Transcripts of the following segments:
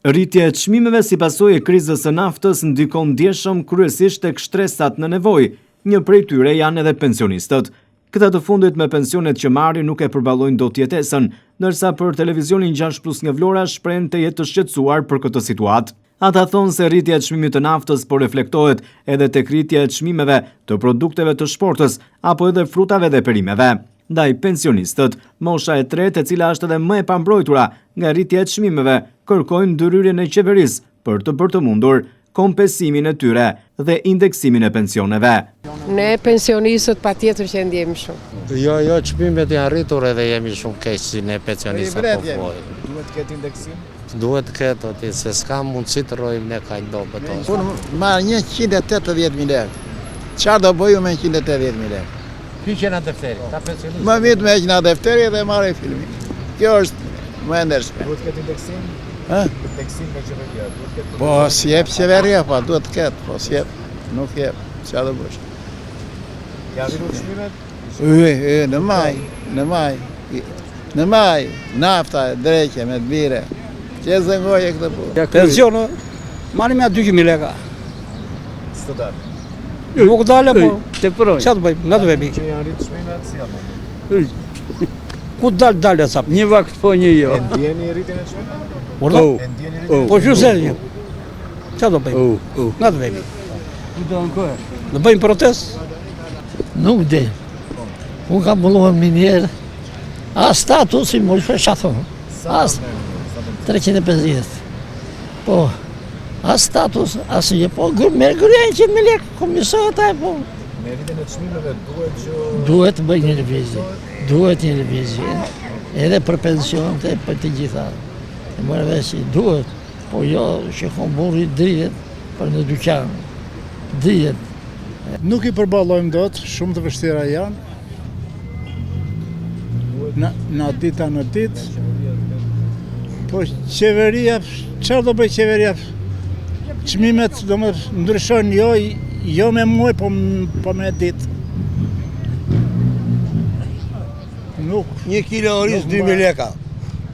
Rritja e çmimeve si pasojë e krizës së naftës ndikon ndjeshëm kryesisht tek shtresat në nevojë. Një prej tyre janë edhe pensionistët. Këta të fundit me pensionet që marrin nuk e përballojnë dot jetesën, ndërsa për televizionin 6+ nga Vlora shprehen të jetë të shqetësuar për këtë situatë. Ata thonë se rritja e çmimit të naftës po reflektohet edhe tek rritja e çmimeve të produkteve të shportës apo edhe frutave dhe perimeve. Ndaj pensionistët, mosha e tretë, e cila është edhe më e pambrojtura nga rritja e çmimeve, kërkojnë ndryrjen e qeverisë për të bërë të mundur kompensimin e tyre dhe indeksimin e pensioneve. Ne pensionistët patjetër që ndjejmë shumë. Jo, çmimet janë rritur edhe jemi shumë keq si ne pensionistët po. Duhet të ketë indeksim? Duhet të ketë, se s'ka mundësi të rrojmë ne kaq dobët. Unë marr 180.000 lekë. Çfarë do bëju me 180.000 lekë? Hyqen atë defteri, ta pensionistë. Më vit me heqna defteri dhe marrë filmin. Kjo është më e ndershme. Duhet të ketë indeksim? Indeksim me qeveria. Po s'jep qeveria, po duhet të ketë, po s'jep, nuk jep. Çfarë do bësh? Ja rritur çmimet? Në maj, nafta, dreqe, me të bire. Që zëngoje këtë punë. Pensionë, marrim me 200.000 lekë. S'të dalë. Nuk dalë, po. Të përoj. Qa të bëjmë? Nga të vemi. Që janë rritë çmimet, si janë? Ku dalë sa? Një vakt, po një jo. E ndjeni rritjen e çmimeve? Urdo? E ndjeni rritjen? Po që se një. Qa të bëjmë? Nga të vemi. Në bëjmë protest? Nuk di. Unë kam mulluar minjerë. A statusi më shpe shathon. As 350. Po. A status, as një, po me gërën 100.000 lekë, komisohet aj, po. Me rritjen e çmimeve duhet që... Duhet të bëj një lëvizje. Duhet një lëvizje. Edhe për pension të për të gjitha. E mërë veç, duhet. Po jo, që kom burri drijet për në dyqan. Drijet. Nuk i përballojmë dot, shumë të vështira janë. Në ditë. Po qeveria, çfarë do bëj qeveria? Çmimet do më ndryshojnë jo me muaj, po me ditë. Nuk. 1 kilo oriz 2.000 leka.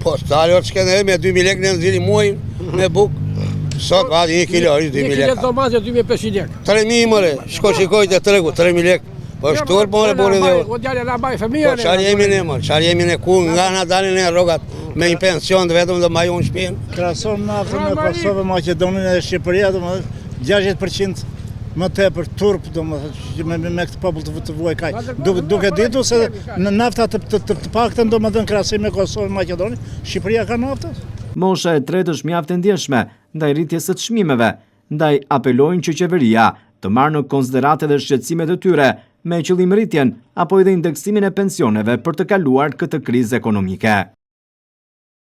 Po stali o të shkene me 2.000 lekë në nëziri muaj me bukë. Sot vadi 1 kilo oriz 2.000 leka. 1 kilo tomate 2.500 lekë. 3.000 mëre, shkoj të tregu 3.000 lekë. Po shtuar po mëre bori dhe... O djale la baj fëmija. Po qarë jemi ne mëre, qarë jemi ne ku nga nga dalin e rogat me një pension të vetëm dhe maju në shpinë. Krason naftën me Kosovë, Maqedonin e Shqipëria, do më 60% më tepër turp, do më me këtë popull të vuaj kaj. Duke ditu se në nafta të paktën do më dhënë krasim me Kosovë, Maqedonin, Shqipëria ka nafta. Mosha e tretë është mjaft e ndjeshme ndaj rritjes së çmimeve, ndaj apelojnë që qeveria të marrë në konsiderat edhe shqetësimet e tyre me qëllim rritjen apo edhe indeksimin e pensioneve për të kaluar këtë krizë ekonomike.